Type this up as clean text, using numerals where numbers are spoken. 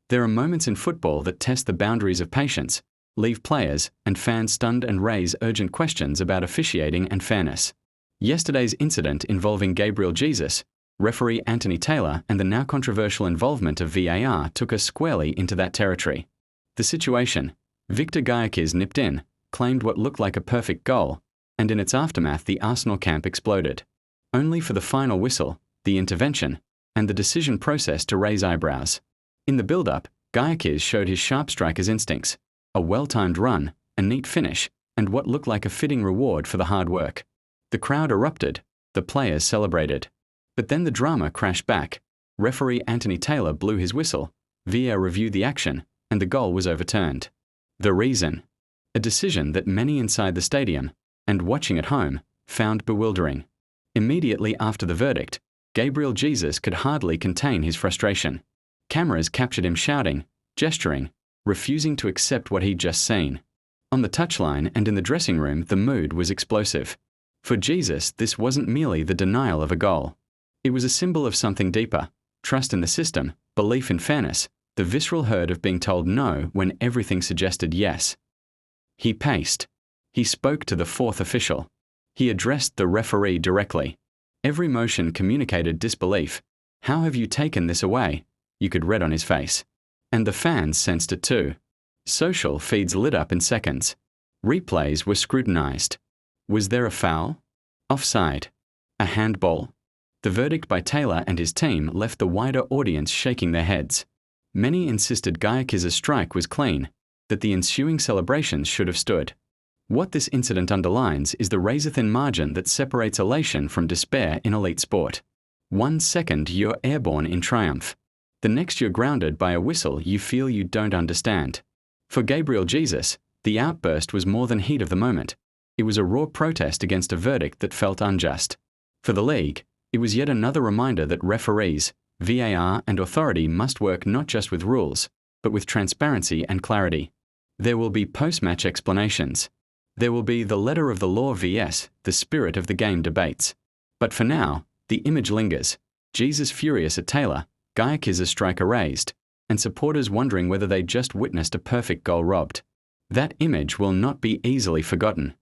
There are moments in football that test the boundaries of patience, leave players and fans stunned and raise urgent questions about officiating and fairness. Yesterday's incident involving Gabriel Jesus, referee Anthony Taylor, and the now controversial involvement of VAR took us squarely into that territory. The situation: Viktor Gyökeres nipped in, claimed what looked like a perfect goal, and in its aftermath the Arsenal camp exploded. Only for the final whistle, the intervention, and the decision process to raise eyebrows. In the build-up, Gyökeres showed his sharp striker's instincts, a well-timed run, a neat finish, and what looked like a fitting reward for the hard work. The crowd erupted, the players celebrated. But then the drama crashed back. Referee Anthony Taylor blew his whistle, VAR reviewed the action, and the goal was overturned. The reason? A decision that many inside the stadium, and watching at home, found bewildering. Immediately after the verdict, Gabriel Jesus could hardly contain his frustration. Cameras captured him shouting, gesturing, refusing to accept what he'd just seen. On the touchline and in the dressing room, the mood was explosive. For Jesus, this wasn't merely the denial of a goal. It was a symbol of something deeper: trust in the system, belief in fairness, the visceral hurt of being told no when everything suggested yes. He paced. He spoke to the fourth official. He addressed the referee directly. Every motion communicated disbelief. "How have you taken this away?" you could read on his face. And the fans sensed it too. Social feeds lit up in seconds. Replays were scrutinized. Was there a foul? Offside? A handball? The verdict by Taylor and his team left the wider audience shaking their heads. Many insisted Gyökeres' strike was clean, that the ensuing celebrations should have stood. What this incident underlines is the razor-thin margin that separates elation from despair in elite sport. 1 second you're airborne in triumph. The next you're grounded by a whistle you feel you don't understand. For Gabriel Jesus, the outburst was more than heat of the moment. It was a raw protest against a verdict that felt unjust. For the league, it was yet another reminder that referees, VAR, and authority must work not just with rules, but with transparency and clarity. There will be post-match explanations. There will be the letter of the law vs. the spirit of the game debates. But for now, the image lingers: Jesus furious at Taylor, Gyökeres' striker raised, and supporters wondering whether they just witnessed a perfect goal robbed. That image will not be easily forgotten.